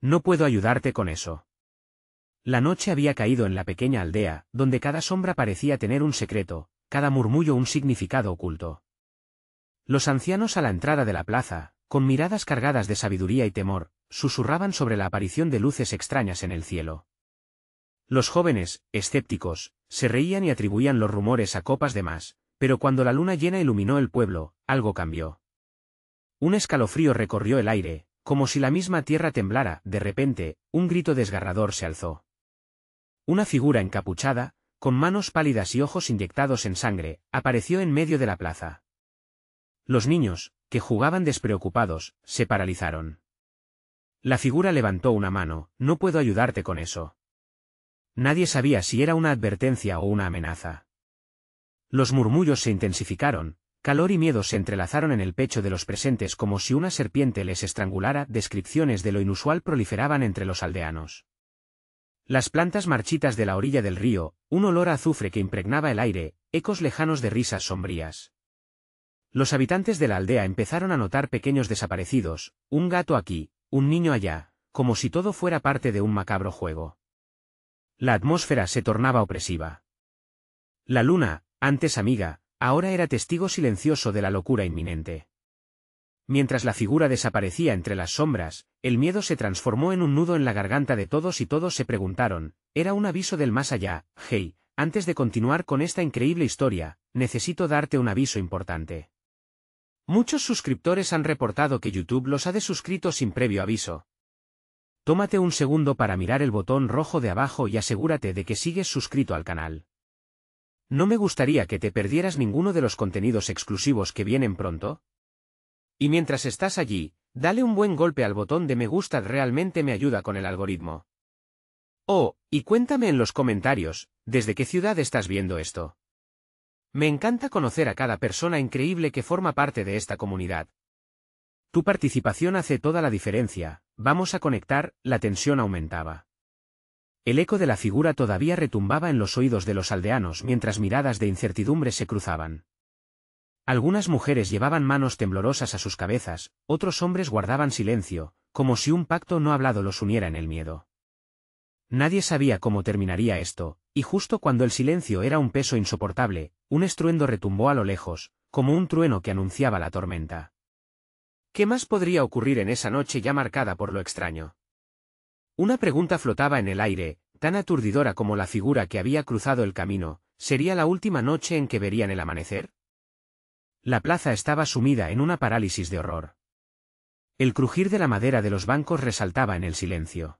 No puedo ayudarte con eso. La noche había caído en la pequeña aldea, donde cada sombra parecía tener un secreto, cada murmullo un significado oculto. Los ancianos a la entrada de la plaza, con miradas cargadas de sabiduría y temor, susurraban sobre la aparición de luces extrañas en el cielo. Los jóvenes, escépticos, se reían y atribuían los rumores a copas de más, pero cuando la luna llena iluminó el pueblo, algo cambió. Un escalofrío recorrió el aire, como si la misma tierra temblara. De repente, un grito desgarrador se alzó. Una figura encapuchada, con manos pálidas y ojos inyectados en sangre, apareció en medio de la plaza. Los niños, que jugaban despreocupados, se paralizaron. La figura levantó una mano. No puedo ayudarte con eso. Nadie sabía si era una advertencia o una amenaza. Los murmullos se intensificaron, calor y miedo se entrelazaron en el pecho de los presentes como si una serpiente les estrangulara. Descripciones de lo inusual proliferaban entre los aldeanos. Las plantas marchitas de la orilla del río, un olor a azufre que impregnaba el aire, ecos lejanos de risas sombrías. Los habitantes de la aldea empezaron a notar pequeños desaparecidos, un gato aquí, un niño allá, como si todo fuera parte de un macabro juego. La atmósfera se tornaba opresiva. La luna, antes amiga, ahora era testigo silencioso de la locura inminente. Mientras la figura desaparecía entre las sombras, el miedo se transformó en un nudo en la garganta de todos y todos se preguntaron, ¿era un aviso del más allá? Hey, antes de continuar con esta increíble historia, necesito darte un aviso importante. Muchos suscriptores han reportado que YouTube los ha desuscrito sin previo aviso. Tómate un segundo para mirar el botón rojo de abajo y asegúrate de que sigues suscrito al canal. ¿No me gustaría que te perdieras ninguno de los contenidos exclusivos que vienen pronto? Y mientras estás allí, dale un buen golpe al botón de me gusta, realmente me ayuda con el algoritmo. Oh, y cuéntame en los comentarios, ¿desde qué ciudad estás viendo esto? Me encanta conocer a cada persona increíble que forma parte de esta comunidad. Tu participación hace toda la diferencia. Vamos a conectar. La tensión aumentaba. El eco de la figura todavía retumbaba en los oídos de los aldeanos mientras miradas de incertidumbre se cruzaban. Algunas mujeres llevaban manos temblorosas a sus cabezas, otros hombres guardaban silencio, como si un pacto no hablado los uniera en el miedo. Nadie sabía cómo terminaría esto, y justo cuando el silencio era un peso insoportable, un estruendo retumbó a lo lejos, como un trueno que anunciaba la tormenta. ¿Qué más podría ocurrir en esa noche ya marcada por lo extraño? Una pregunta flotaba en el aire, tan aturdidora como la figura que había cruzado el camino. ¿Sería la última noche en que verían el amanecer? La plaza estaba sumida en una parálisis de horror. El crujir de la madera de los bancos resaltaba en el silencio.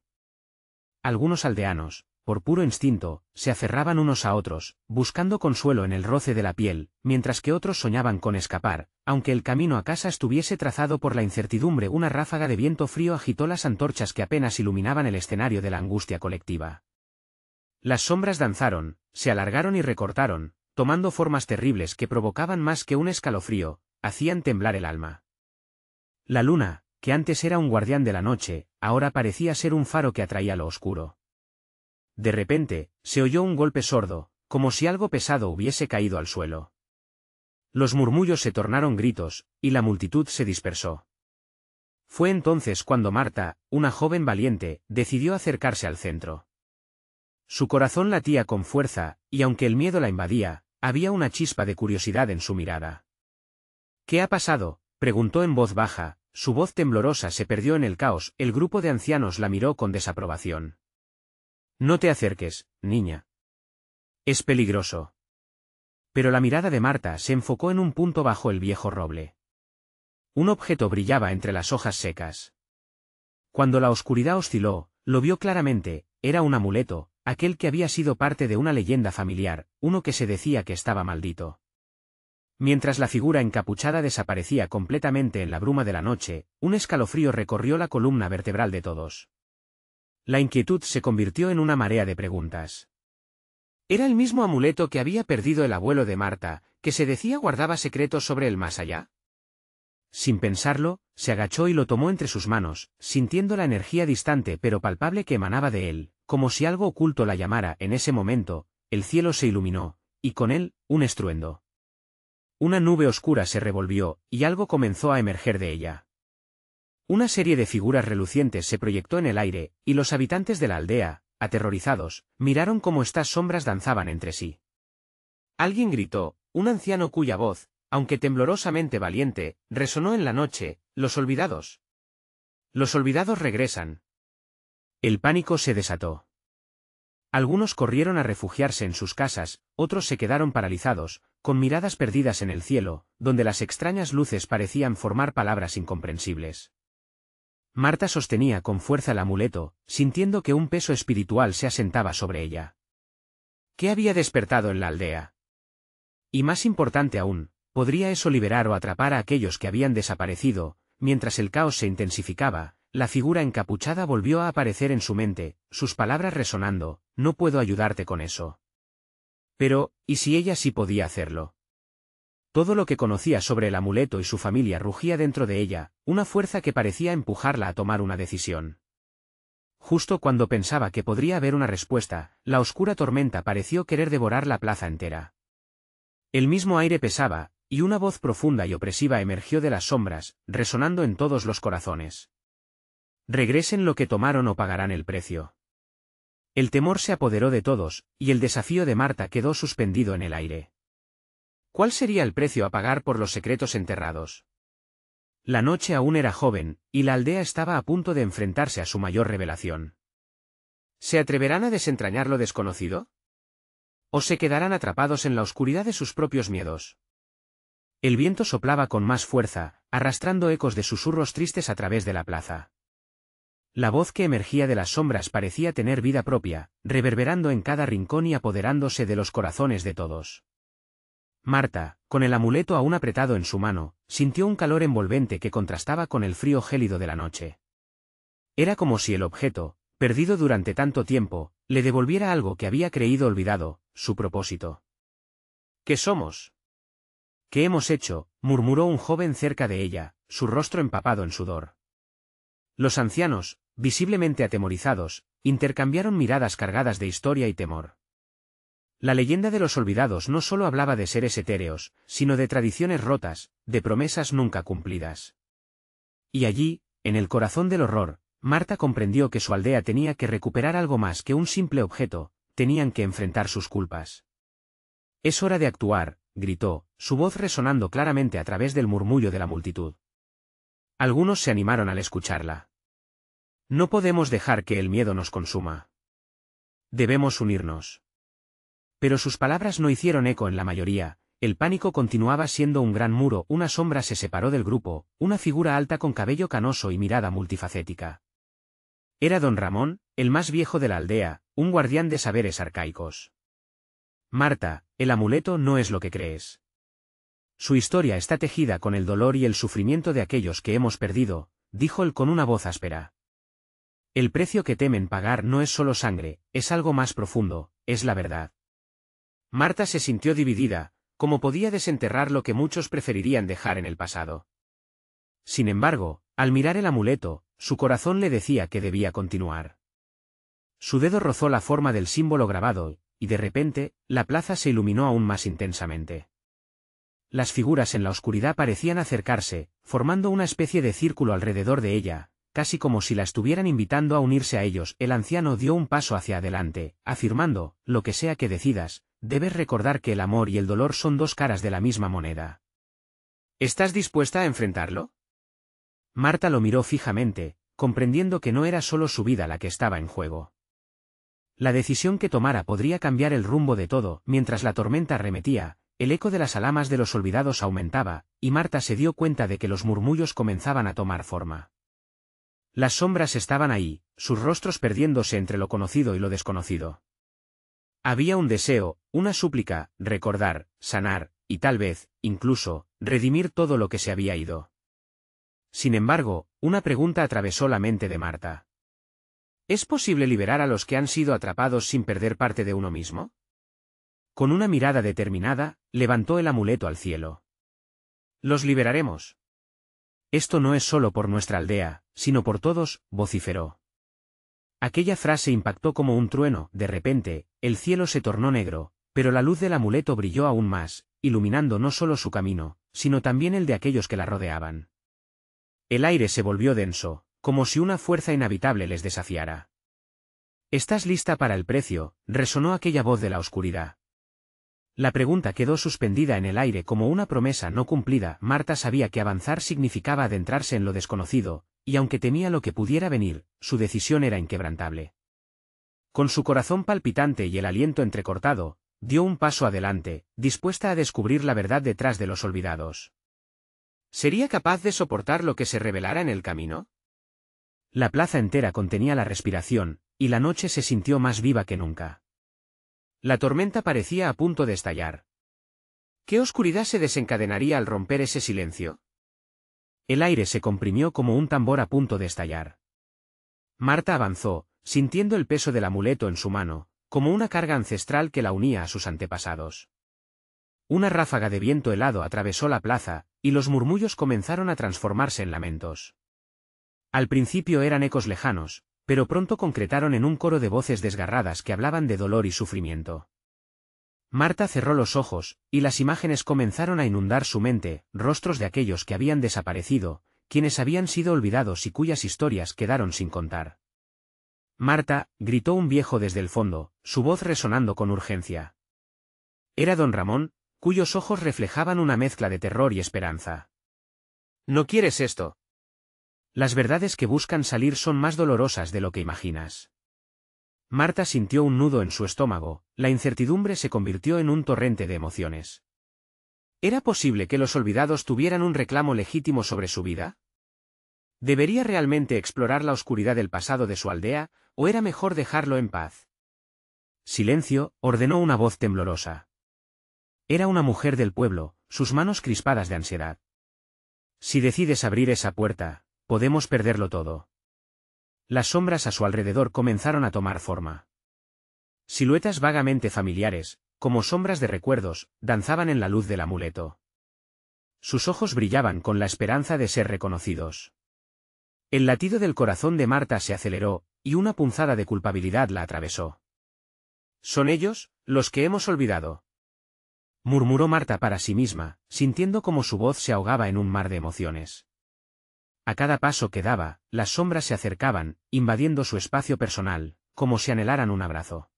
Algunos aldeanos, por puro instinto, se aferraban unos a otros, buscando consuelo en el roce de la piel, mientras que otros soñaban con escapar, aunque el camino a casa estuviese trazado por la incertidumbre. Una ráfaga de viento frío agitó las antorchas que apenas iluminaban el escenario de la angustia colectiva. Las sombras danzaron, se alargaron y recortaron, tomando formas terribles que provocaban más que un escalofrío, hacían temblar el alma. La luna, que antes era un guardián de la noche, ahora parecía ser un faro que atraía lo oscuro. De repente, se oyó un golpe sordo, como si algo pesado hubiese caído al suelo. Los murmullos se tornaron gritos, y la multitud se dispersó. Fue entonces cuando Marta, una joven valiente, decidió acercarse al centro. Su corazón latía con fuerza, y aunque el miedo la invadía, había una chispa de curiosidad en su mirada. ¿Qué ha pasado?, preguntó en voz baja, su voz temblorosa se perdió en el caos. El grupo de ancianos la miró con desaprobación. No te acerques, niña. Es peligroso. Pero la mirada de Marta se enfocó en un punto bajo el viejo roble. Un objeto brillaba entre las hojas secas. Cuando la oscuridad osciló, lo vio claramente. Era un amuleto, aquel que había sido parte de una leyenda familiar, uno que se decía que estaba maldito. Mientras la figura encapuchada desaparecía completamente en la bruma de la noche, un escalofrío recorrió la columna vertebral de todos. La inquietud se convirtió en una marea de preguntas. ¿Era el mismo amuleto que había perdido el abuelo de Marta, que se decía guardaba secretos sobre el más allá? Sin pensarlo, se agachó y lo tomó entre sus manos, sintiendo la energía distante pero palpable que emanaba de él, como si algo oculto la llamara. En ese momento, el cielo se iluminó, y con él, un estruendo. Una nube oscura se revolvió, y algo comenzó a emerger de ella. Una serie de figuras relucientes se proyectó en el aire, y los habitantes de la aldea, aterrorizados, miraron cómo estas sombras danzaban entre sí. Alguien gritó, un anciano cuya voz, aunque temblorosamente valiente, resonó en la noche: «Los olvidados. Los olvidados regresan». El pánico se desató. Algunos corrieron a refugiarse en sus casas, otros se quedaron paralizados, con miradas perdidas en el cielo, donde las extrañas luces parecían formar palabras incomprensibles. Marta sostenía con fuerza el amuleto, sintiendo que un peso espiritual se asentaba sobre ella. ¿Qué había despertado en la aldea? Y más importante aún, ¿podría eso liberar o atrapar a aquellos que habían desaparecido? Mientras el caos se intensificaba, la figura encapuchada volvió a aparecer en su mente, sus palabras resonando: «No puedo ayudarte con eso». Pero, ¿y si ella sí podía hacerlo? Todo lo que conocía sobre el amuleto y su familia rugía dentro de ella, una fuerza que parecía empujarla a tomar una decisión. Justo cuando pensaba que podría haber una respuesta, la oscura tormenta pareció querer devorar la plaza entera. El mismo aire pesaba, y una voz profunda y opresiva emergió de las sombras, resonando en todos los corazones. Regresen lo que tomaron o pagarán el precio. El temor se apoderó de todos, y el desafío de Marta quedó suspendido en el aire. ¿Cuál sería el precio a pagar por los secretos enterrados? La noche aún era joven, y la aldea estaba a punto de enfrentarse a su mayor revelación. ¿Se atreverán a desentrañar lo desconocido? ¿O se quedarán atrapados en la oscuridad de sus propios miedos? El viento soplaba con más fuerza, arrastrando ecos de susurros tristes a través de la plaza. La voz que emergía de las sombras parecía tener vida propia, reverberando en cada rincón y apoderándose de los corazones de todos. Marta, con el amuleto aún apretado en su mano, sintió un calor envolvente que contrastaba con el frío gélido de la noche. Era como si el objeto, perdido durante tanto tiempo, le devolviera algo que había creído olvidado: su propósito. ¿Qué somos? ¿Qué hemos hecho?, murmuró un joven cerca de ella, su rostro empapado en sudor. Los ancianos, visiblemente atemorizados, intercambiaron miradas cargadas de historia y temor. La leyenda de los olvidados no solo hablaba de seres etéreos, sino de tradiciones rotas, de promesas nunca cumplidas. Y allí, en el corazón del horror, Marta comprendió que su aldea tenía que recuperar algo más que un simple objeto, tenían que enfrentar sus culpas. «Es hora de actuar», gritó, su voz resonando claramente a través del murmullo de la multitud. Algunos se animaron al escucharla. «No podemos dejar que el miedo nos consuma. Debemos unirnos». Pero sus palabras no hicieron eco en la mayoría, el pánico continuaba siendo un gran muro. Una sombra se separó del grupo, una figura alta con cabello canoso y mirada multifacética. Era don Ramón, el más viejo de la aldea, un guardián de saberes arcaicos. «Marta, el amuleto no es lo que crees. Su historia está tejida con el dolor y el sufrimiento de aquellos que hemos perdido», dijo él con una voz áspera. «El precio que temen pagar no es solo sangre, es algo más profundo, es la verdad». Marta se sintió dividida, como podía desenterrar lo que muchos preferirían dejar en el pasado. Sin embargo, al mirar el amuleto, su corazón le decía que debía continuar. Su dedo rozó la forma del símbolo grabado, y de repente, la plaza se iluminó aún más intensamente. Las figuras en la oscuridad parecían acercarse, formando una especie de círculo alrededor de ella, casi como si la estuvieran invitando a unirse a ellos. El anciano dio un paso hacia adelante, afirmando: «Lo que sea que decidas, debes recordar que el amor y el dolor son dos caras de la misma moneda. ¿Estás dispuesta a enfrentarlo?». Marta lo miró fijamente, comprendiendo que no era solo su vida la que estaba en juego. La decisión que tomara podría cambiar el rumbo de todo. Mientras la tormenta arremetía, el eco de las alamas de los olvidados aumentaba, y Marta se dio cuenta de que los murmullos comenzaban a tomar forma. Las sombras estaban ahí, sus rostros perdiéndose entre lo conocido y lo desconocido. Había un deseo, una súplica: recordar, sanar, y tal vez, incluso, redimir todo lo que se había ido. Sin embargo, una pregunta atravesó la mente de Marta. ¿Es posible liberar a los que han sido atrapados sin perder parte de uno mismo? Con una mirada determinada, levantó el amuleto al cielo. «Los liberaremos. Esto no es solo por nuestra aldea, sino por todos», vociferó. Aquella frase impactó como un trueno. De repente, el cielo se tornó negro, pero la luz del amuleto brilló aún más, iluminando no solo su camino, sino también el de aquellos que la rodeaban. El aire se volvió denso, como si una fuerza inhabitable les desafiara. «¿Estás lista para el precio?», resonó aquella voz de la oscuridad. La pregunta quedó suspendida en el aire como una promesa no cumplida. Marta sabía que avanzar significaba adentrarse en lo desconocido, y aunque temía lo que pudiera venir, su decisión era inquebrantable. Con su corazón palpitante y el aliento entrecortado, dio un paso adelante, dispuesta a descubrir la verdad detrás de los olvidados. ¿Sería capaz de soportar lo que se revelara en el camino? La plaza entera contenía la respiración, y la noche se sintió más viva que nunca. La tormenta parecía a punto de estallar. ¿Qué oscuridad se desencadenaría al romper ese silencio? El aire se comprimió como un tambor a punto de estallar. Marta avanzó, sintiendo el peso del amuleto en su mano, como una carga ancestral que la unía a sus antepasados. Una ráfaga de viento helado atravesó la plaza, y los murmullos comenzaron a transformarse en lamentos. Al principio eran ecos lejanos, pero pronto concretaron en un coro de voces desgarradas que hablaban de dolor y sufrimiento. Marta cerró los ojos, y las imágenes comenzaron a inundar su mente, rostros de aquellos que habían desaparecido, quienes habían sido olvidados y cuyas historias quedaron sin contar. «Marta», gritó un viejo desde el fondo, su voz resonando con urgencia. Era don Ramón, cuyos ojos reflejaban una mezcla de terror y esperanza. «¿No quieres esto? Las verdades que buscan salir son más dolorosas de lo que imaginas». Marta sintió un nudo en su estómago, la incertidumbre se convirtió en un torrente de emociones. ¿Era posible que los olvidados tuvieran un reclamo legítimo sobre su vida? ¿Debería realmente explorar la oscuridad del pasado de su aldea, o era mejor dejarlo en paz? «Silencio», ordenó una voz temblorosa. Era una mujer del pueblo, sus manos crispadas de ansiedad. «Si decides abrir esa puerta, podemos perderlo todo». Las sombras a su alrededor comenzaron a tomar forma. Siluetas vagamente familiares, como sombras de recuerdos, danzaban en la luz del amuleto. Sus ojos brillaban con la esperanza de ser reconocidos. El latido del corazón de Marta se aceleró, y una punzada de culpabilidad la atravesó. «¿Son ellos, los que hemos olvidado?», murmuró Marta para sí misma, sintiendo como su voz se ahogaba en un mar de emociones. A cada paso que daba, las sombras se acercaban, invadiendo su espacio personal, como si anhelaran un abrazo.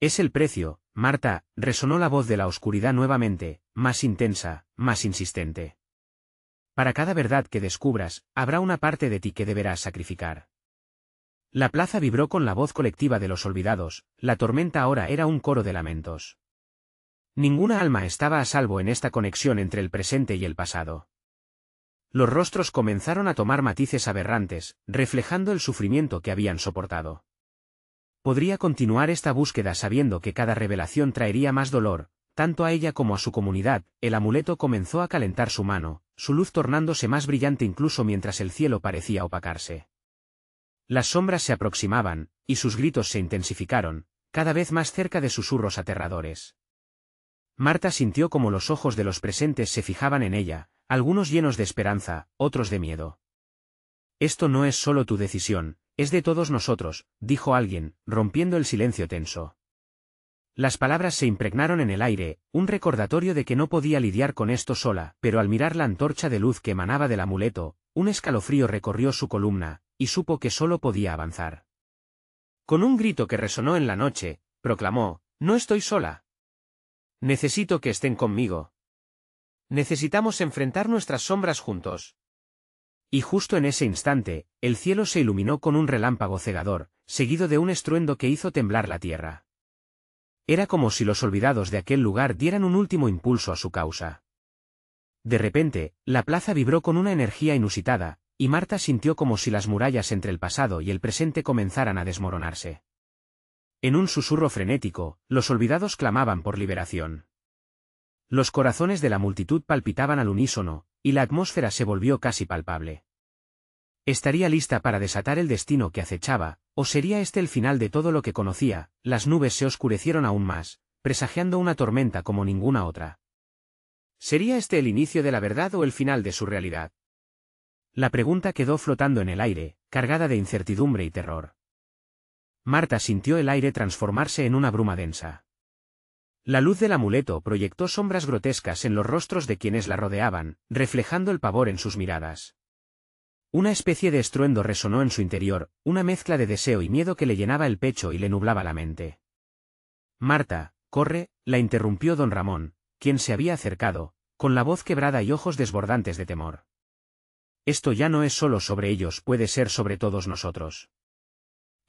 «Es el precio, Marta», resonó la voz de la oscuridad nuevamente, más intensa, más insistente. «Para cada verdad que descubras, habrá una parte de ti que deberás sacrificar». La plaza vibró con la voz colectiva de los olvidados, la tormenta ahora era un coro de lamentos. Ninguna alma estaba a salvo en esta conexión entre el presente y el pasado. Los rostros comenzaron a tomar matices aberrantes, reflejando el sufrimiento que habían soportado. Podría continuar esta búsqueda sabiendo que cada revelación traería más dolor, tanto a ella como a su comunidad. El amuleto comenzó a calentar su mano, su luz tornándose más brillante incluso mientras el cielo parecía opacarse. Las sombras se aproximaban, y sus gritos se intensificaron, cada vez más cerca de susurros aterradores. Marta sintió como los ojos de los presentes se fijaban en ella, algunos llenos de esperanza, otros de miedo. «Esto no es solo tu decisión, es de todos nosotros», dijo alguien, rompiendo el silencio tenso. Las palabras se impregnaron en el aire, un recordatorio de que no podía lidiar con esto sola, pero al mirar la antorcha de luz que emanaba del amuleto, un escalofrío recorrió su columna, y supo que solo podía avanzar. Con un grito que resonó en la noche, proclamó: «No estoy sola. Necesito que estén conmigo. Necesitamos enfrentar nuestras sombras juntos». Y justo en ese instante, el cielo se iluminó con un relámpago cegador, seguido de un estruendo que hizo temblar la tierra. Era como si los olvidados de aquel lugar dieran un último impulso a su causa. De repente, la plaza vibró con una energía inusitada, y Marta sintió como si las murallas entre el pasado y el presente comenzaran a desmoronarse. En un susurro frenético, los olvidados clamaban por liberación. Los corazones de la multitud palpitaban al unísono, y la atmósfera se volvió casi palpable. ¿Estaría lista para desatar el destino que acechaba, o sería este el final de todo lo que conocía? Las nubes se oscurecieron aún más, presagiando una tormenta como ninguna otra. ¿Sería este el inicio de la verdad o el final de su realidad? La pregunta quedó flotando en el aire, cargada de incertidumbre y terror. Marta sintió el aire transformarse en una bruma densa. La luz del amuleto proyectó sombras grotescas en los rostros de quienes la rodeaban, reflejando el pavor en sus miradas. Una especie de estruendo resonó en su interior, una mezcla de deseo y miedo que le llenaba el pecho y le nublaba la mente. Marta, corre, la interrumpió don Ramón, quien se había acercado, con la voz quebrada y ojos desbordantes de temor. Esto ya no es solo sobre ellos, puede ser sobre todos nosotros.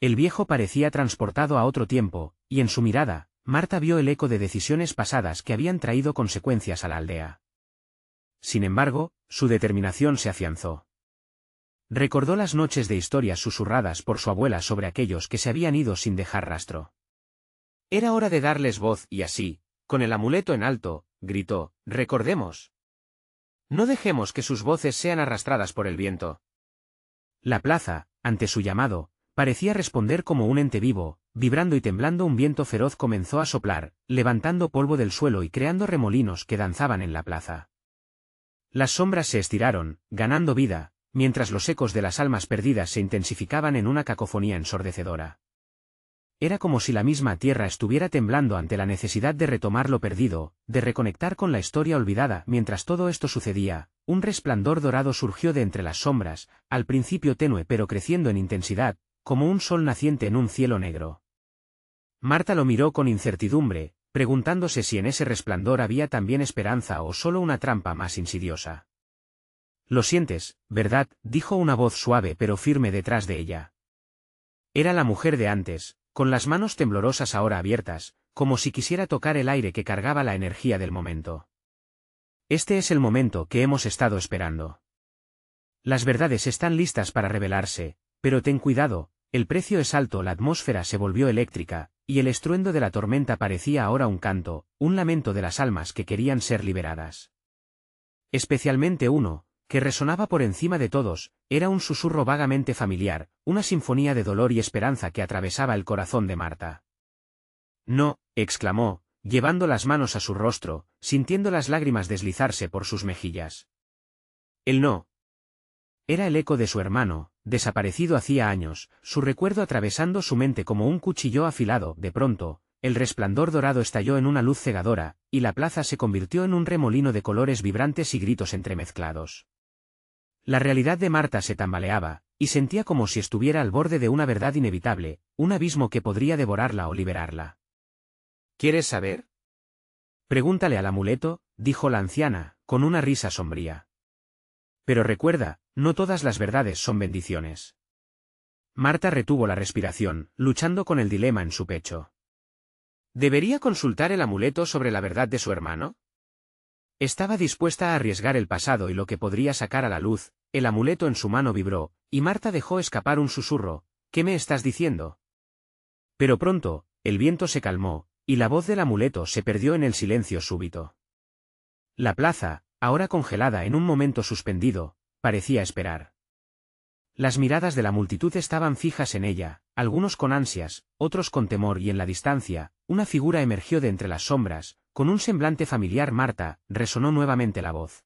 El viejo parecía transportado a otro tiempo, y en su mirada, Marta vio el eco de decisiones pasadas que habían traído consecuencias a la aldea. Sin embargo, su determinación se afianzó. Recordó las noches de historias susurradas por su abuela sobre aquellos que se habían ido sin dejar rastro. Era hora de darles voz y así, con el amuleto en alto, gritó, recordemos. No dejemos que sus voces sean arrastradas por el viento. La plaza, ante su llamado, parecía responder como un ente vivo, vibrando y temblando. Un viento feroz comenzó a soplar, levantando polvo del suelo y creando remolinos que danzaban en la plaza. Las sombras se estiraron, ganando vida, mientras los ecos de las almas perdidas se intensificaban en una cacofonía ensordecedora. Era como si la misma tierra estuviera temblando ante la necesidad de retomar lo perdido, de reconectar con la historia olvidada. Mientras todo esto sucedía, un resplandor dorado surgió de entre las sombras, al principio tenue pero creciendo en intensidad, como un sol naciente en un cielo negro. Marta lo miró con incertidumbre, preguntándose si en ese resplandor había también esperanza o solo una trampa más insidiosa. «Lo sientes, ¿verdad?», dijo una voz suave pero firme detrás de ella. Era la mujer de antes, con las manos temblorosas ahora abiertas, como si quisiera tocar el aire que cargaba la energía del momento. «Este es el momento que hemos estado esperando. Las verdades están listas para revelarse, pero ten cuidado, el precio es alto». La atmósfera se volvió eléctrica, y el estruendo de la tormenta parecía ahora un canto, un lamento de las almas que querían ser liberadas. Especialmente uno, que resonaba por encima de todos, era un susurro vagamente familiar, una sinfonía de dolor y esperanza que atravesaba el corazón de Marta. «No», exclamó, llevando las manos a su rostro, sintiendo las lágrimas deslizarse por sus mejillas. El no. Era el eco de su hermano, desaparecido hacía años, su recuerdo atravesando su mente como un cuchillo afilado. De pronto, el resplandor dorado estalló en una luz cegadora, y la plaza se convirtió en un remolino de colores vibrantes y gritos entremezclados. La realidad de Marta se tambaleaba, y sentía como si estuviera al borde de una verdad inevitable, un abismo que podría devorarla o liberarla. «¿Quieres saber?». «Pregúntale al amuleto», dijo la anciana, con una risa sombría. «Pero recuerda, no todas las verdades son bendiciones». Marta retuvo la respiración, luchando con el dilema en su pecho. ¿Debería consultar el amuleto sobre la verdad de su hermano? Estaba dispuesta a arriesgar el pasado y lo que podría sacar a la luz. El amuleto en su mano vibró, y Marta dejó escapar un susurro. «¿Qué me estás diciendo?». Pero pronto, el viento se calmó, y la voz del amuleto se perdió en el silencio súbito. La plaza, ahora congelada en un momento suspendido, parecía esperar. Las miradas de la multitud estaban fijas en ella, algunos con ansias, otros con temor, y en la distancia, una figura emergió de entre las sombras, con un semblante familiar. «Marta», resonó nuevamente la voz.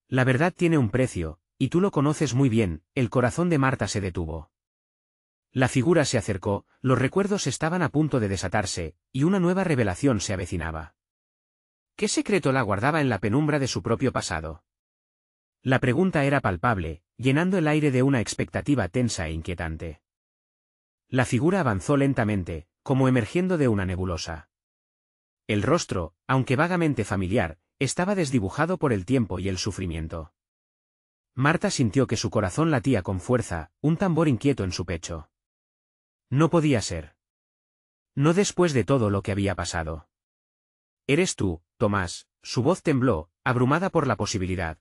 «La verdad tiene un precio, y tú lo conoces muy bien». El corazón de Marta se detuvo. La figura se acercó, los recuerdos estaban a punto de desatarse, y una nueva revelación se avecinaba. ¿Qué secreto la guardaba en la penumbra de su propio pasado? La pregunta era palpable, llenando el aire de una expectativa tensa e inquietante. La figura avanzó lentamente, como emergiendo de una nebulosa. El rostro, aunque vagamente familiar, estaba desdibujado por el tiempo y el sufrimiento. Marta sintió que su corazón latía con fuerza, un tambor inquieto en su pecho. No podía ser. No después de todo lo que había pasado. «¿Eres tú, Tomás?». Su voz tembló, abrumada por la posibilidad.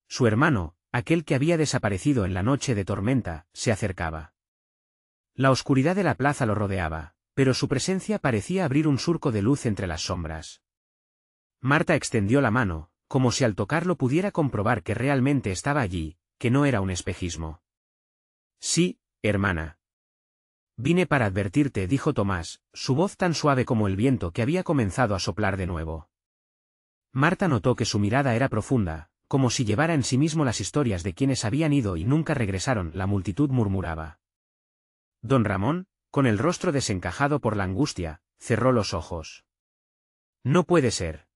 Su hermano, aquel que había desaparecido en la noche de tormenta, se acercaba. La oscuridad de la plaza lo rodeaba, pero su presencia parecía abrir un surco de luz entre las sombras. Marta extendió la mano, como si al tocarlo pudiera comprobar que realmente estaba allí, que no era un espejismo. «Sí, hermana. Vine para advertirte», dijo Tomás, su voz tan suave como el viento que había comenzado a soplar de nuevo. Marta notó que su mirada era profunda, como si llevara en sí mismo las historias de quienes habían ido y nunca regresaron. La multitud murmuraba. Don Ramón, con el rostro desencajado por la angustia, cerró los ojos. «No puede ser.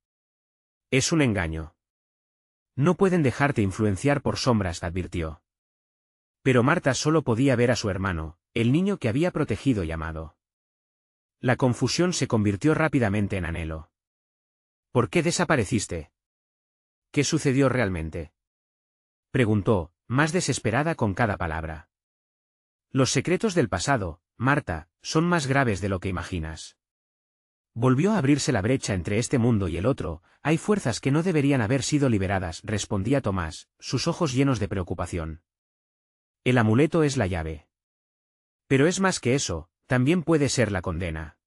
Es un engaño. No pueden dejarte influenciar por sombras», advirtió. Pero Marta solo podía ver a su hermano, el niño que había protegido y amado. La confusión se convirtió rápidamente en anhelo. ¿Por qué desapareciste? ¿Qué sucedió realmente? Preguntó, más desesperada con cada palabra. Los secretos del pasado, Marta, son más graves de lo que imaginas. Volvió a abrirse la brecha entre este mundo y el otro, hay fuerzas que no deberían haber sido liberadas, respondía Tomás, sus ojos llenos de preocupación. El amuleto es la llave. Pero es más que eso, también puede ser la condena.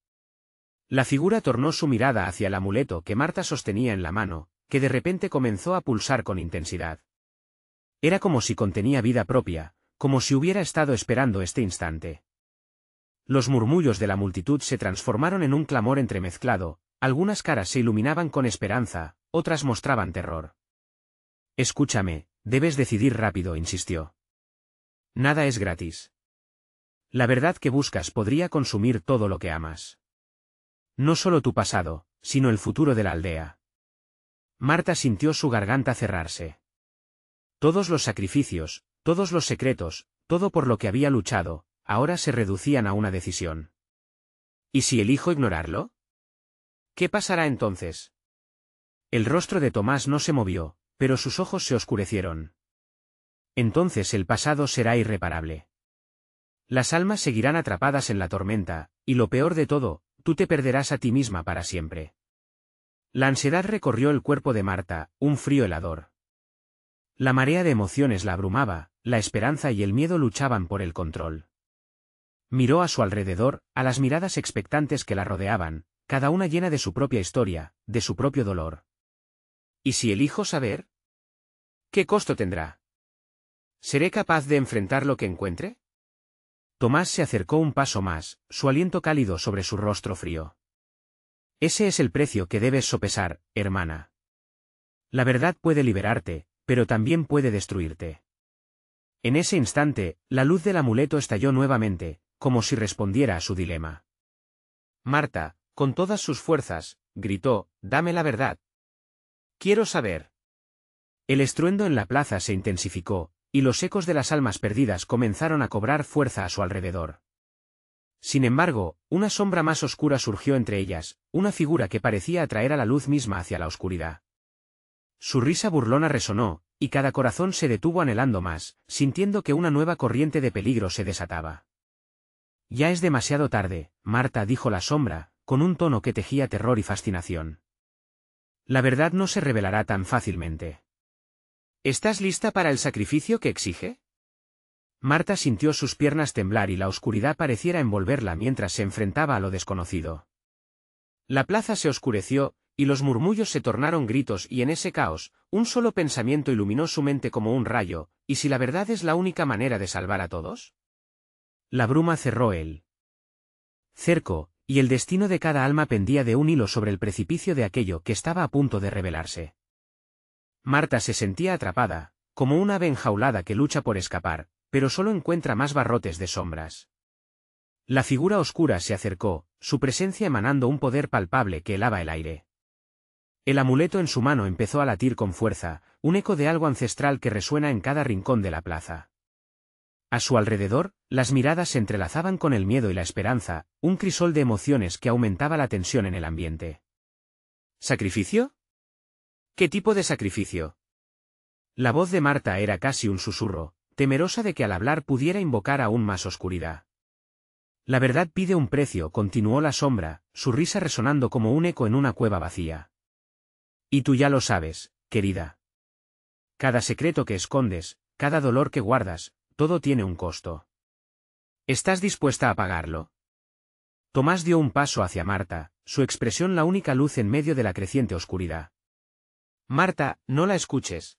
La figura tornó su mirada hacia el amuleto que Marta sostenía en la mano, que de repente comenzó a pulsar con intensidad. Era como si contenía vida propia, como si hubiera estado esperando este instante. Los murmullos de la multitud se transformaron en un clamor entremezclado, algunas caras se iluminaban con esperanza, otras mostraban terror. Escúchame, debes decidir rápido, insistió. Nada es gratis. La verdad que buscas podría consumir todo lo que amas. No solo tu pasado, sino el futuro de la aldea. Marta sintió su garganta cerrarse. Todos los sacrificios, todos los secretos, todo por lo que había luchado, ahora se reducían a una decisión. ¿Y si elijo ignorarlo? ¿Qué pasará entonces? El rostro de Tomás no se movió, pero sus ojos se oscurecieron. Entonces el pasado será irreparable. Las almas seguirán atrapadas en la tormenta, y lo peor de todo, tú te perderás a ti misma para siempre. La ansiedad recorrió el cuerpo de Marta, un frío helador. La marea de emociones la abrumaba, la esperanza y el miedo luchaban por el control. Miró a su alrededor, a las miradas expectantes que la rodeaban, cada una llena de su propia historia, de su propio dolor. ¿Y si elijo saber? ¿Qué costo tendrá? ¿Seré capaz de enfrentar lo que encuentre? Tomás se acercó un paso más, su aliento cálido sobre su rostro frío. Ese es el precio que debes sopesar, hermana. La verdad puede liberarte, pero también puede destruirte. En ese instante, la luz del amuleto estalló nuevamente, como si respondiera a su dilema. Marta, con todas sus fuerzas, gritó, «Dame la verdad. Quiero saber». El estruendo en la plaza se intensificó, y los ecos de las almas perdidas comenzaron a cobrar fuerza a su alrededor. Sin embargo, una sombra más oscura surgió entre ellas, una figura que parecía atraer a la luz misma hacia la oscuridad. Su risa burlona resonó, y cada corazón se detuvo anhelando más, sintiendo que una nueva corriente de peligro se desataba. «Ya es demasiado tarde», Marta, dijo la sombra, con un tono que tejía terror y fascinación. «La verdad no se revelará tan fácilmente». «¿Estás lista para el sacrificio que exige?» Marta sintió sus piernas temblar y la oscuridad pareciera envolverla mientras se enfrentaba a lo desconocido. La plaza se oscureció, y los murmullos se tornaron gritos y en ese caos, un solo pensamiento iluminó su mente como un rayo, ¿y si la verdad es la única manera de salvar a todos? La bruma cerró el cerco, y el destino de cada alma pendía de un hilo sobre el precipicio de aquello que estaba a punto de revelarse. Marta se sentía atrapada, como una ave enjaulada que lucha por escapar, pero solo encuentra más barrotes de sombras. La figura oscura se acercó, su presencia emanando un poder palpable que helaba el aire. El amuleto en su mano empezó a latir con fuerza, un eco de algo ancestral que resuena en cada rincón de la plaza. A su alrededor, las miradas se entrelazaban con el miedo y la esperanza, un crisol de emociones que aumentaba la tensión en el ambiente. ¿Sacrificio? ¿Qué tipo de sacrificio? La voz de Marta era casi un susurro, temerosa de que al hablar pudiera invocar aún más oscuridad. La verdad pide un precio, continuó la sombra, su risa resonando como un eco en una cueva vacía. Y tú ya lo sabes, querida. Cada secreto que escondes, cada dolor que guardas, todo tiene un costo. ¿Estás dispuesta a pagarlo? Tomás dio un paso hacia Marta, su expresión la única luz en medio de la creciente oscuridad. Marta, no la escuches.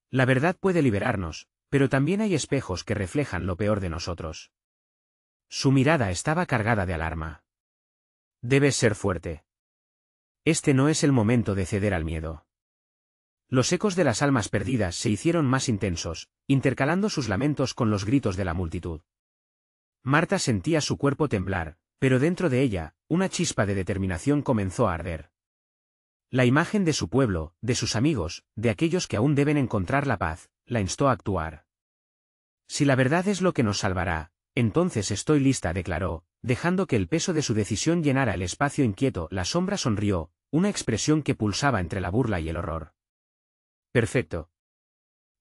La verdad puede liberarnos, pero también hay espejos que reflejan lo peor de nosotros. Su mirada estaba cargada de alarma. Debes ser fuerte. Este no es el momento de ceder al miedo. Los ecos de las almas perdidas se hicieron más intensos, intercalando sus lamentos con los gritos de la multitud. Marta sentía su cuerpo temblar, pero dentro de ella, una chispa de determinación comenzó a arder. La imagen de su pueblo, de sus amigos, de aquellos que aún deben encontrar la paz, la instó a actuar. Si la verdad es lo que nos salvará, entonces estoy lista, declaró, dejando que el peso de su decisión llenara el espacio inquieto. La sombra sonrió, una expresión que pulsaba entre la burla y el horror. Perfecto.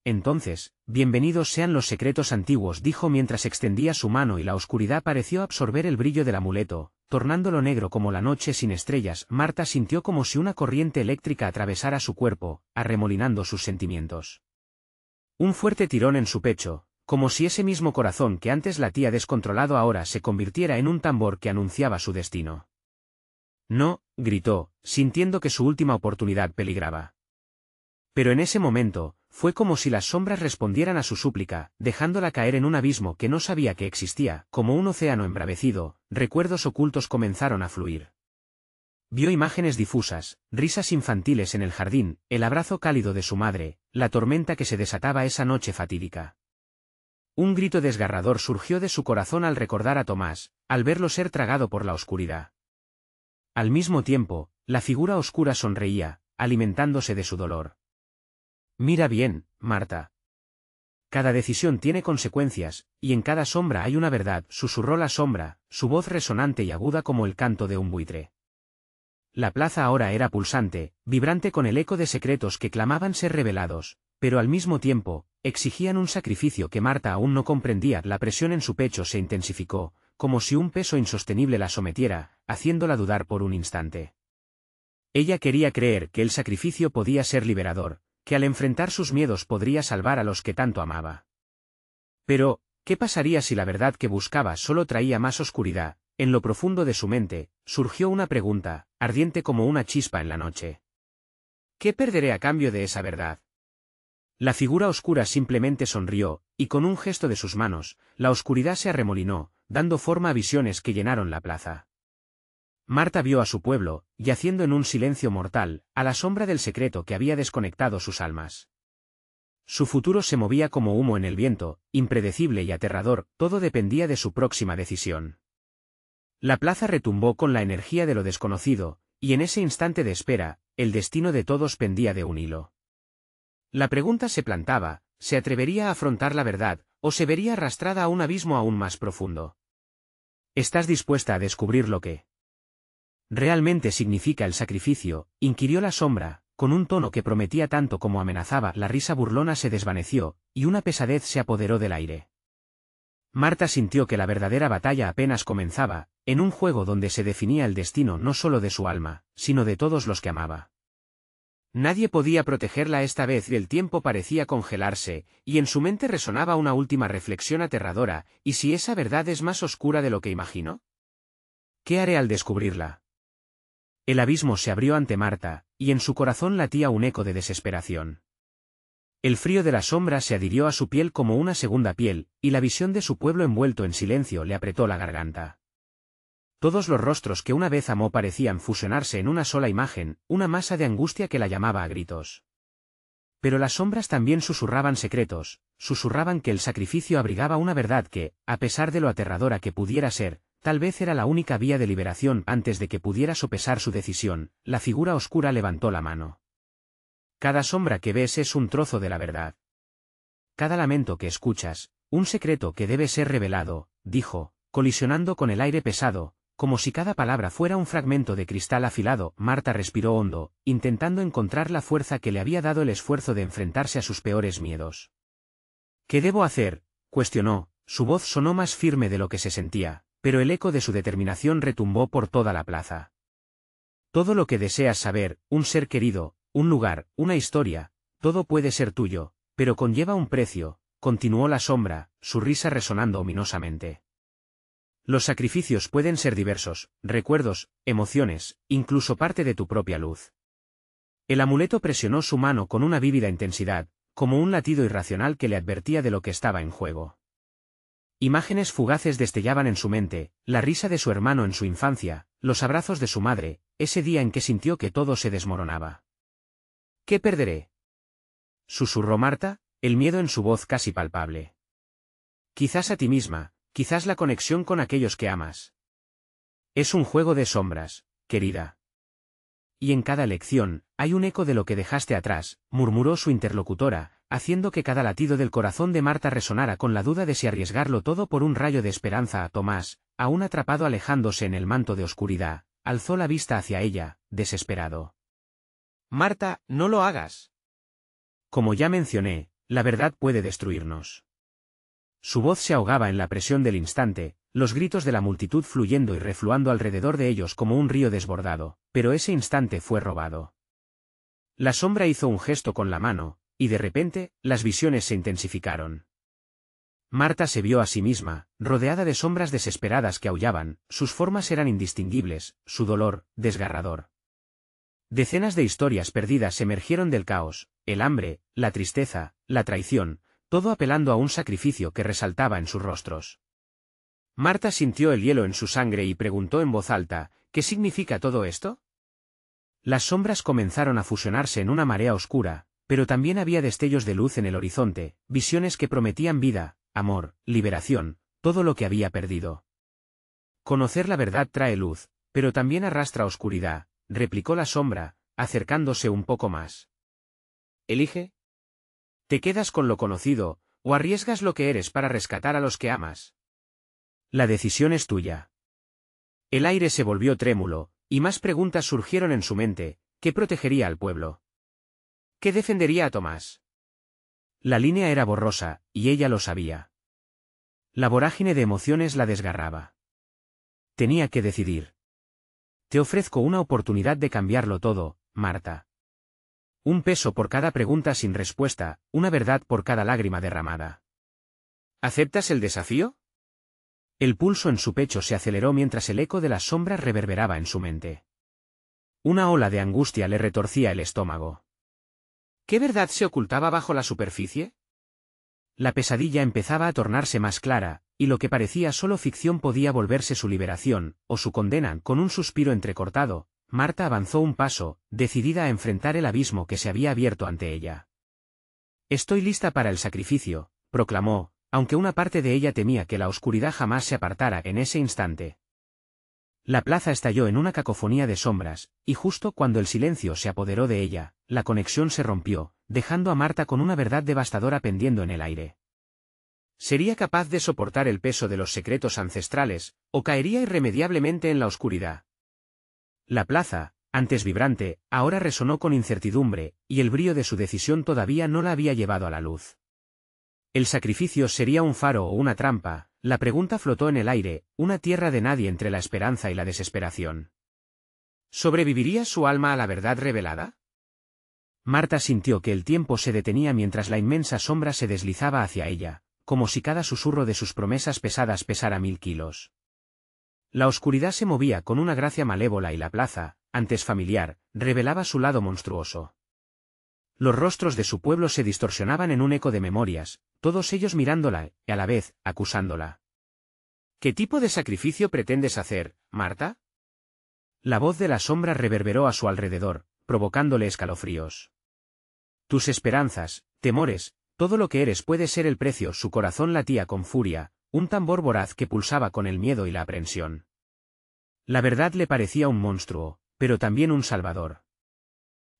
Entonces, bienvenidos sean los secretos antiguos, dijo mientras extendía su mano y la oscuridad pareció absorber el brillo del amuleto, tornándolo negro como la noche sin estrellas. Marta sintió como si una corriente eléctrica atravesara su cuerpo, arremolinando sus sentimientos. Un fuerte tirón en su pecho, como si ese mismo corazón que antes latía descontrolado ahora se convirtiera en un tambor que anunciaba su destino. No, gritó, sintiendo que su última oportunidad peligraba. Pero en ese momento, fue como si las sombras respondieran a su súplica, dejándola caer en un abismo que no sabía que existía. Como un océano embravecido, recuerdos ocultos comenzaron a fluir. Vio imágenes difusas, risas infantiles en el jardín, el abrazo cálido de su madre, la tormenta que se desataba esa noche fatídica. Un grito desgarrador surgió de su corazón al recordar a Tomás, al verlo ser tragado por la oscuridad. Al mismo tiempo, la figura oscura sonreía, alimentándose de su dolor. Mira bien, Marta. Cada decisión tiene consecuencias, y en cada sombra hay una verdad, susurró la sombra, su voz resonante y aguda como el canto de un buitre. La plaza ahora era pulsante, vibrante con el eco de secretos que clamaban ser revelados, pero al mismo tiempo, exigían un sacrificio que Marta aún no comprendía. La presión en su pecho se intensificó, como si un peso insostenible la sometiera, haciéndola dudar por un instante. Ella quería creer que el sacrificio podía ser liberador, que al enfrentar sus miedos podría salvar a los que tanto amaba. Pero, ¿qué pasaría si la verdad que buscaba solo traía más oscuridad? En lo profundo de su mente, surgió una pregunta, ardiente como una chispa en la noche. ¿Qué perderé a cambio de esa verdad? La figura oscura simplemente sonrió, y con un gesto de sus manos, la oscuridad se arremolinó, dando forma a visiones que llenaron la plaza. Marta vio a su pueblo, yaciendo en un silencio mortal, a la sombra del secreto que había desconectado sus almas. Su futuro se movía como humo en el viento, impredecible y aterrador, todo dependía de su próxima decisión. La plaza retumbó con la energía de lo desconocido, y en ese instante de espera, el destino de todos pendía de un hilo. La pregunta se plantaba, ¿se atrevería a afrontar la verdad, o se vería arrastrada a un abismo aún más profundo? ¿Estás dispuesta a descubrir lo que realmente significa el sacrificio? Inquirió la sombra, con un tono que prometía tanto como amenazaba. La risa burlona se desvaneció, y una pesadez se apoderó del aire. Marta sintió que la verdadera batalla apenas comenzaba, en un juego donde se definía el destino no solo de su alma, sino de todos los que amaba. Nadie podía protegerla esta vez y el tiempo parecía congelarse, y en su mente resonaba una última reflexión aterradora: ¿y si esa verdad es más oscura de lo que imagino? ¿Qué haré al descubrirla? El abismo se abrió ante Marta, y en su corazón latía un eco de desesperación. El frío de la sombra se adhirió a su piel como una segunda piel, y la visión de su pueblo envuelto en silencio le apretó la garganta. Todos los rostros que una vez amó parecían fusionarse en una sola imagen, una masa de angustia que la llamaba a gritos. Pero las sombras también susurraban secretos, susurraban que el sacrificio abrigaba una verdad que, a pesar de lo aterradora que pudiera ser, tal vez era la única vía de liberación. Antes de que pudiera sopesar su decisión, la figura oscura levantó la mano. Cada sombra que ves es un trozo de la verdad. Cada lamento que escuchas, un secreto que debe ser revelado, dijo, colisionando con el aire pesado, como si cada palabra fuera un fragmento de cristal afilado. Marta respiró hondo, intentando encontrar la fuerza que le había dado el esfuerzo de enfrentarse a sus peores miedos. ¿Qué debo hacer?, cuestionó, su voz sonó más firme de lo que se sentía, pero el eco de su determinación retumbó por toda la plaza. Todo lo que deseas saber, un ser querido, un lugar, una historia, todo puede ser tuyo, pero conlleva un precio, continuó la sombra, su risa resonando ominosamente. Los sacrificios pueden ser diversos, recuerdos, emociones, incluso parte de tu propia luz. El amuleto presionó su mano con una vívida intensidad, como un latido irracional que le advertía de lo que estaba en juego. Imágenes fugaces destellaban en su mente, la risa de su hermano en su infancia, los abrazos de su madre, ese día en que sintió que todo se desmoronaba. ¿Qué perderé?, susurró Marta, el miedo en su voz casi palpable. Quizás a ti misma, quizás la conexión con aquellos que amas. Es un juego de sombras, querida. Y en cada elección, hay un eco de lo que dejaste atrás, murmuró su interlocutora, haciendo que cada latido del corazón de Marta resonara con la duda de si arriesgarlo todo por un rayo de esperanza a Tomás, aún atrapado alejándose en el manto de oscuridad, alzó la vista hacia ella, desesperado. Marta, no lo hagas. Como ya mencioné, la verdad puede destruirnos. Su voz se ahogaba en la presión del instante, los gritos de la multitud fluyendo y refluando alrededor de ellos como un río desbordado, pero ese instante fue robado. La sombra hizo un gesto con la mano, y de repente, las visiones se intensificaron. Marta se vio a sí misma, rodeada de sombras desesperadas que aullaban, sus formas eran indistinguibles, su dolor, desgarrador. Decenas de historias perdidas emergieron del caos, el hambre, la tristeza, la traición, todo apelando a un sacrificio que resaltaba en sus rostros. Marta sintió el hielo en su sangre y preguntó en voz alta, ¿qué significa todo esto? Las sombras comenzaron a fusionarse en una marea oscura, pero también había destellos de luz en el horizonte, visiones que prometían vida, amor, liberación, todo lo que había perdido. Conocer la verdad trae luz, pero también arrastra oscuridad, replicó la sombra, acercándose un poco más. Elige. ¿Te quedas con lo conocido, o arriesgas lo que eres para rescatar a los que amas? La decisión es tuya. El aire se volvió trémulo, y más preguntas surgieron en su mente. ¿Qué protegería al pueblo? ¿Qué defendería a Tomás? La línea era borrosa, y ella lo sabía. La vorágine de emociones la desgarraba. Tenía que decidir. Te ofrezco una oportunidad de cambiarlo todo, Marta. Un peso por cada pregunta sin respuesta, una verdad por cada lágrima derramada. ¿Aceptas el desafío? El pulso en su pecho se aceleró mientras el eco de las sombras reverberaba en su mente. Una ola de angustia le retorcía el estómago. ¿Qué verdad se ocultaba bajo la superficie? La pesadilla empezaba a tornarse más clara, y lo que parecía solo ficción podía volverse su liberación, o su condena. Con un suspiro entrecortado, Marta avanzó un paso, decidida a enfrentar el abismo que se había abierto ante ella. Estoy lista para el sacrificio, proclamó, aunque una parte de ella temía que la oscuridad jamás se apartara en ese instante. La plaza estalló en una cacofonía de sombras, y justo cuando el silencio se apoderó de ella, la conexión se rompió, dejando a Marta con una verdad devastadora pendiendo en el aire. ¿Sería capaz de soportar el peso de los secretos ancestrales, o caería irremediablemente en la oscuridad? La plaza, antes vibrante, ahora resonó con incertidumbre, y el brío de su decisión todavía no la había llevado a la luz. ¿El sacrificio sería un faro o una trampa? La pregunta flotó en el aire, una tierra de nadie entre la esperanza y la desesperación. ¿Sobreviviría su alma a la verdad revelada? Marta sintió que el tiempo se detenía mientras la inmensa sombra se deslizaba hacia ella, como si cada susurro de sus promesas pesadas pesara 1000 kilos. La oscuridad se movía con una gracia malévola y la plaza, antes familiar, revelaba su lado monstruoso. Los rostros de su pueblo se distorsionaban en un eco de memorias, todos ellos mirándola, y a la vez, acusándola. ¿Qué tipo de sacrificio pretendes hacer, Marta? La voz de la sombra reverberó a su alrededor, provocándole escalofríos. Tus esperanzas, temores, todo lo que eres puede ser el precio. Su corazón latía con furia, un tambor voraz que pulsaba con el miedo y la aprensión. La verdad le parecía un monstruo, pero también un salvador.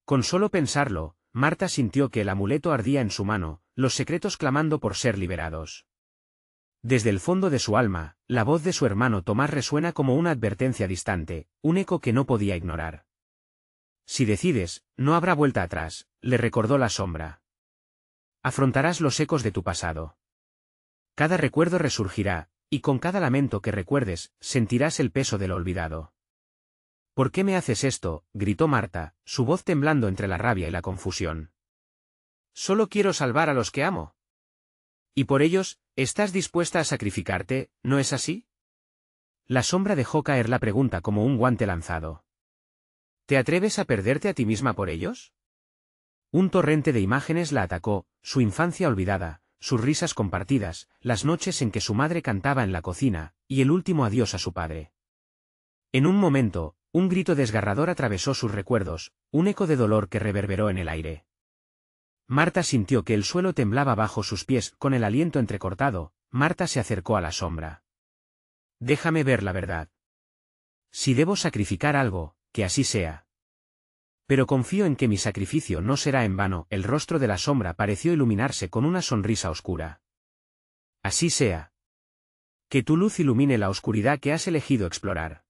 Con solo pensarlo, Marta sintió que el amuleto ardía en su mano, los secretos clamando por ser liberados. Desde el fondo de su alma, la voz de su hermano Tomás resuena como una advertencia distante, un eco que no podía ignorar. Si decides, no habrá vuelta atrás, le recordó la sombra. Afrontarás los ecos de tu pasado. Cada recuerdo resurgirá, y con cada lamento que recuerdes, sentirás el peso de lo olvidado. ¿Por qué me haces esto?, gritó Marta, su voz temblando entre la rabia y la confusión. Solo quiero salvar a los que amo. Y por ellos, ¿estás dispuesta a sacrificarte, no es así? La sombra dejó caer la pregunta como un guante lanzado. ¿Te atreves a perderte a ti misma por ellos? Un torrente de imágenes la atacó, su infancia olvidada, sus risas compartidas, las noches en que su madre cantaba en la cocina, y el último adiós a su padre. En un momento, un grito desgarrador atravesó sus recuerdos, un eco de dolor que reverberó en el aire. Marta sintió que el suelo temblaba bajo sus pies, con el aliento entrecortado. Marta se acercó a la sombra. Déjame ver la verdad. Si debo sacrificar algo, que así sea. Pero confío en que mi sacrificio no será en vano. El rostro de la sombra pareció iluminarse con una sonrisa oscura. Así sea. Que tu luz ilumine la oscuridad que has elegido explorar.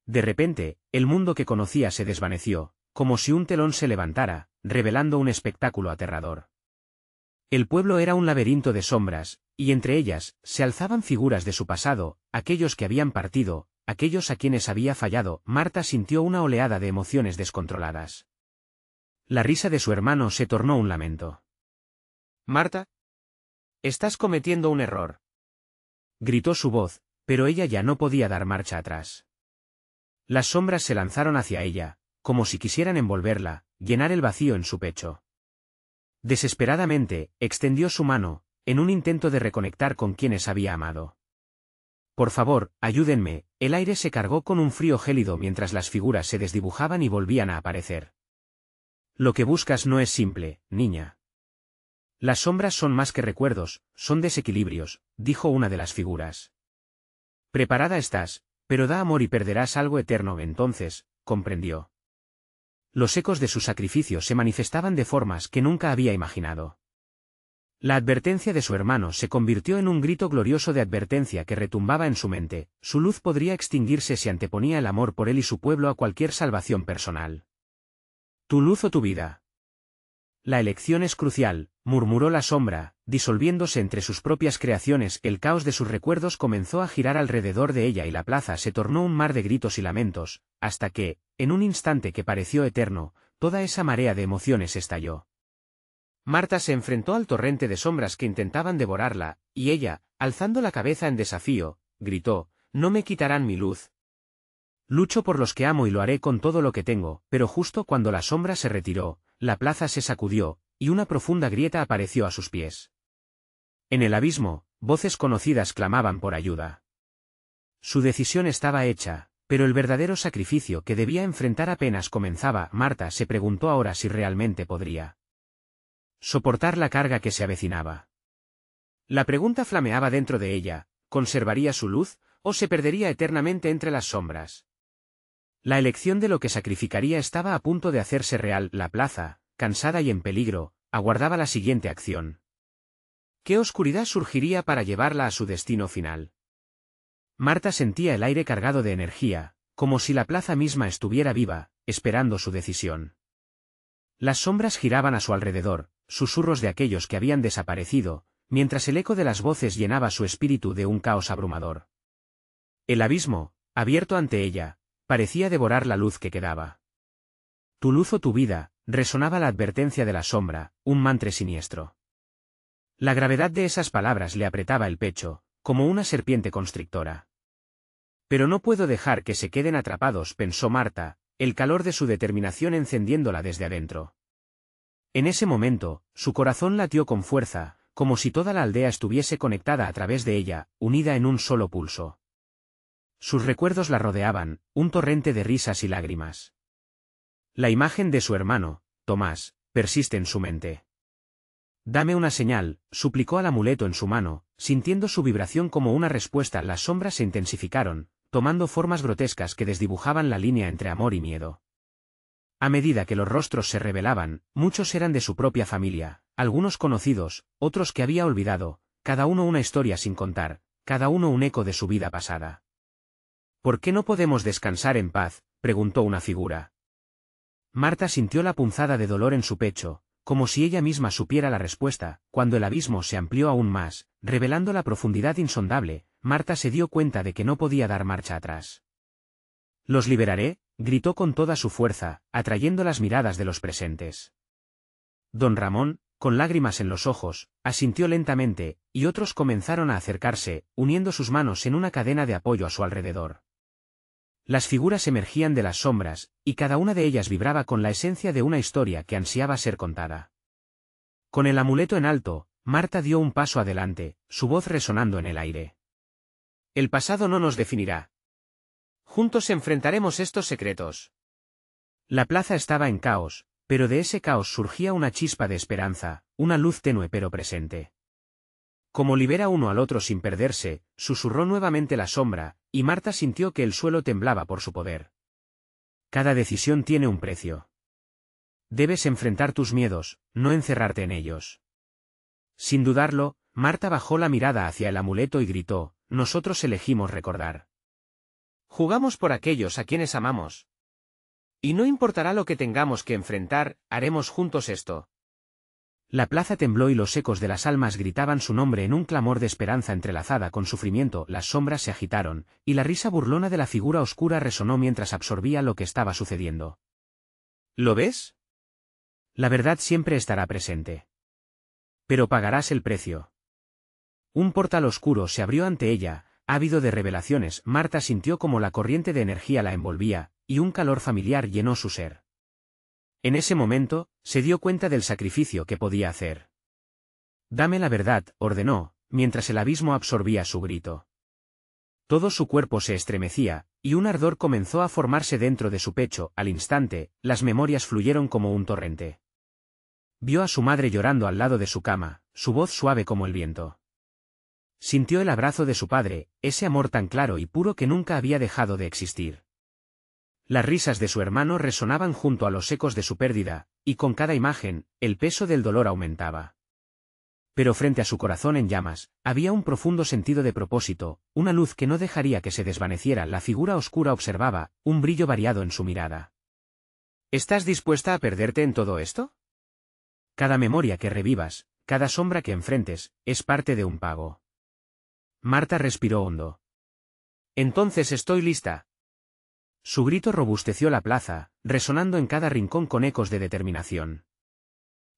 De repente, el mundo que conocía se desvaneció, como si un telón se levantara, revelando un espectáculo aterrador. El pueblo era un laberinto de sombras, y entre ellas, se alzaban figuras de su pasado, aquellos que habían partido, aquellos a quienes había fallado. Marta sintió una oleada de emociones descontroladas. La risa de su hermano se tornó un lamento. Marta, estás cometiendo un error. Gritó su voz, pero ella ya no podía dar marcha atrás. Las sombras se lanzaron hacia ella, como si quisieran envolverla, llenar el vacío en su pecho. Desesperadamente, extendió su mano, en un intento de reconectar con quienes había amado. Por favor, ayúdenme. El aire se cargó con un frío gélido mientras las figuras se desdibujaban y volvían a aparecer. Lo que buscas no es simple, niña. Las sombras son más que recuerdos, son desequilibrios, dijo una de las figuras. Preparada estás, pero da amor y perderás algo eterno. Entonces, comprendió. Los ecos de su sacrificio se manifestaban de formas que nunca había imaginado. La advertencia de su hermano se convirtió en un grito glorioso de advertencia que retumbaba en su mente. Su luz podría extinguirse si anteponía el amor por él y su pueblo a cualquier salvación personal. Tu luz o tu vida. La elección es crucial, murmuró la sombra, disolviéndose entre sus propias creaciones. El caos de sus recuerdos comenzó a girar alrededor de ella y la plaza se tornó un mar de gritos y lamentos, hasta que, en un instante que pareció eterno, toda esa marea de emociones estalló. Marta se enfrentó al torrente de sombras que intentaban devorarla, y ella, alzando la cabeza en desafío, gritó: «No me quitarán mi luz. Lucho por los que amo y lo haré con todo lo que tengo». Pero justo cuando la sombra se retiró, la plaza se sacudió, y una profunda grieta apareció a sus pies. En el abismo, voces conocidas clamaban por ayuda. Su decisión estaba hecha, pero el verdadero sacrificio que debía enfrentar apenas comenzaba. Marta se preguntó ahora si realmente podría soportar la carga que se avecinaba. La pregunta flameaba dentro de ella: ¿conservaría su luz, o se perdería eternamente entre las sombras? La elección de lo que sacrificaría estaba a punto de hacerse real. La plaza, cansada y en peligro, aguardaba la siguiente acción. ¿Qué oscuridad surgiría para llevarla a su destino final? Marta sentía el aire cargado de energía, como si la plaza misma estuviera viva, esperando su decisión. Las sombras giraban a su alrededor, susurros de aquellos que habían desaparecido, mientras el eco de las voces llenaba su espíritu de un caos abrumador. El abismo, abierto ante ella, parecía devorar la luz que quedaba. Tu luz o tu vida, resonaba la advertencia de la sombra, un mantra siniestro. La gravedad de esas palabras le apretaba el pecho, como una serpiente constrictora. Pero no puedo dejar que se queden atrapados, pensó Marta, el calor de su determinación encendiéndola desde adentro. En ese momento, su corazón latió con fuerza, como si toda la aldea estuviese conectada a través de ella, unida en un solo pulso. Sus recuerdos la rodeaban, un torrente de risas y lágrimas. La imagen de su hermano, Tomás, persiste en su mente. Dame una señal, suplicó al amuleto en su mano, sintiendo su vibración como una respuesta. Las sombras se intensificaron, tomando formas grotescas que desdibujaban la línea entre amor y miedo. A medida que los rostros se revelaban, muchos eran de su propia familia, algunos conocidos, otros que había olvidado, cada uno una historia sin contar, cada uno un eco de su vida pasada. ¿Por qué no podemos descansar en paz?, preguntó una figura. Marta sintió la punzada de dolor en su pecho, como si ella misma supiera la respuesta. Cuando el abismo se amplió aún más, revelando la profundidad insondable, Marta se dio cuenta de que no podía dar marcha atrás. «Los liberaré», gritó con toda su fuerza, atrayendo las miradas de los presentes. Don Ramón, con lágrimas en los ojos, asintió lentamente, y otros comenzaron a acercarse, uniendo sus manos en una cadena de apoyo a su alrededor. Las figuras emergían de las sombras, y cada una de ellas vibraba con la esencia de una historia que ansiaba ser contada. Con el amuleto en alto, Marta dio un paso adelante, su voz resonando en el aire. «El pasado no nos definirá. Juntos enfrentaremos estos secretos». La plaza estaba en caos, pero de ese caos surgía una chispa de esperanza, una luz tenue pero presente. «Como libera uno al otro sin perderse», susurró nuevamente la sombra, y Marta sintió que el suelo temblaba por su poder. «Cada decisión tiene un precio». Debes enfrentar tus miedos, no encerrarte en ellos. Sin dudarlo, Marta bajó la mirada hacia el amuleto y gritó, nosotros elegimos recordar. Jugamos por aquellos a quienes amamos. Y no importará lo que tengamos que enfrentar, haremos juntos esto. La plaza tembló y los ecos de las almas gritaban su nombre en un clamor de esperanza entrelazada con sufrimiento. Las sombras se agitaron, y la risa burlona de la figura oscura resonó mientras absorbía lo que estaba sucediendo. ¿Lo ves? La verdad siempre estará presente. Pero pagarás el precio. Un portal oscuro se abrió ante ella, ávido de revelaciones. Marta sintió como la corriente de energía la envolvía, y un calor familiar llenó su ser. En ese momento, se dio cuenta del sacrificio que podía hacer. Dame la verdad, ordenó, mientras el abismo absorbía su grito. Todo su cuerpo se estremecía, y un ardor comenzó a formarse dentro de su pecho. Al instante, las memorias fluyeron como un torrente. Vio a su madre llorando al lado de su cama, su voz suave como el viento. Sintió el abrazo de su padre, ese amor tan claro y puro que nunca había dejado de existir. Las risas de su hermano resonaban junto a los ecos de su pérdida, y con cada imagen, el peso del dolor aumentaba. Pero frente a su corazón en llamas, había un profundo sentido de propósito, una luz que no dejaría que se desvaneciera. La figura oscura observaba, un brillo variado en su mirada. ¿Estás dispuesta a perderte en todo esto? Cada memoria que revivas, cada sombra que enfrentes, es parte de un pago. Marta respiró hondo. Entonces estoy lista. Su grito robusteció la plaza, resonando en cada rincón con ecos de determinación.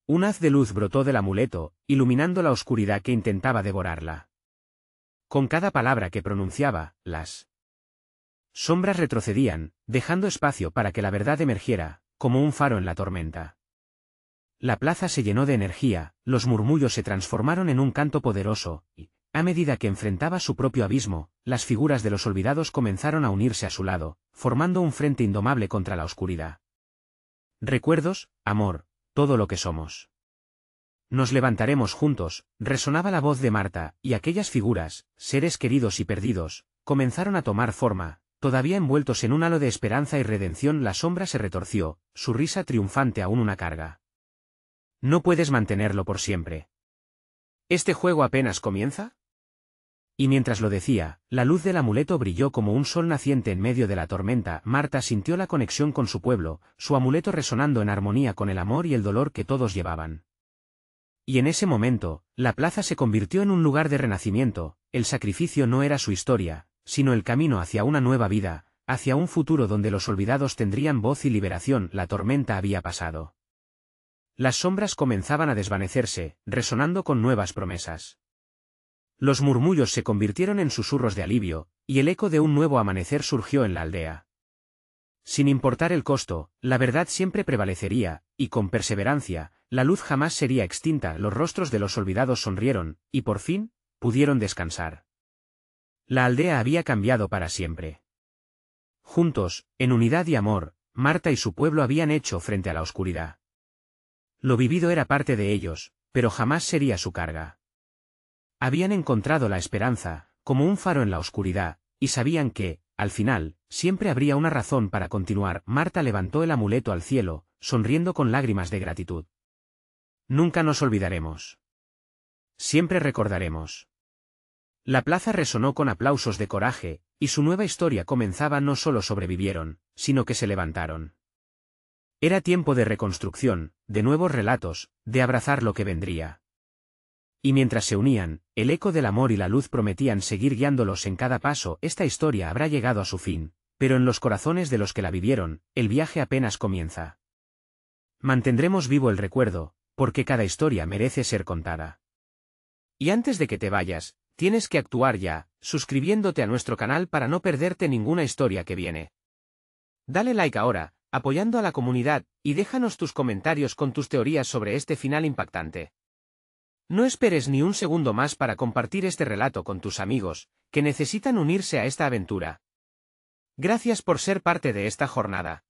Un haz de luz brotó del amuleto, iluminando la oscuridad que intentaba devorarla. Con cada palabra que pronunciaba, las sombras retrocedían, dejando espacio para que la verdad emergiera, como un faro en la tormenta. La plaza se llenó de energía, los murmullos se transformaron en un canto poderoso, y, a medida que enfrentaba su propio abismo, las figuras de los olvidados comenzaron a unirse a su lado, formando un frente indomable contra la oscuridad. Recuerdos, amor, todo lo que somos. Nos levantaremos juntos, resonaba la voz de Marta, y aquellas figuras, seres queridos y perdidos, comenzaron a tomar forma, todavía envueltos en un halo de esperanza y redención. La sombra se retorció, su risa triunfante aún una carga. No puedes mantenerlo por siempre. ¿Este juego apenas comienza? Y mientras lo decía, la luz del amuleto brilló como un sol naciente en medio de la tormenta. Marta sintió la conexión con su pueblo, su amuleto resonando en armonía con el amor y el dolor que todos llevaban. Y en ese momento, la plaza se convirtió en un lugar de renacimiento. El sacrificio no era su historia, sino el camino hacia una nueva vida, hacia un futuro donde los olvidados tendrían voz y liberación. La tormenta había pasado. Las sombras comenzaban a desvanecerse, resonando con nuevas promesas. Los murmullos se convirtieron en susurros de alivio, y el eco de un nuevo amanecer surgió en la aldea. Sin importar el costo, la verdad siempre prevalecería, y con perseverancia, la luz jamás sería extinta. Los rostros de los olvidados sonrieron, y por fin, pudieron descansar. La aldea había cambiado para siempre. Juntos, en unidad y amor, Marta y su pueblo habían hecho frente a la oscuridad. Lo vivido era parte de ellos, pero jamás sería su carga. Habían encontrado la esperanza, como un faro en la oscuridad, y sabían que, al final, siempre habría una razón para continuar. Marta levantó el amuleto al cielo, sonriendo con lágrimas de gratitud. Nunca nos olvidaremos. Siempre recordaremos. La plaza resonó con aplausos de coraje, y su nueva historia comenzaba. No solo sobrevivieron, sino que se levantaron. Era tiempo de reconstrucción, de nuevos relatos, de abrazar lo que vendría. Y mientras se unían, el eco del amor y la luz prometían seguir guiándolos en cada paso. Esta historia habrá llegado a su fin, pero en los corazones de los que la vivieron, el viaje apenas comienza. Mantendremos vivo el recuerdo, porque cada historia merece ser contada. Y antes de que te vayas, tienes que actuar ya, suscribiéndote a nuestro canal para no perderte ninguna historia que viene. Dale like ahora, apoyando a la comunidad, y déjanos tus comentarios con tus teorías sobre este final impactante. No esperes ni un segundo más para compartir este relato con tus amigos, que necesitan unirse a esta aventura. Gracias por ser parte de esta jornada.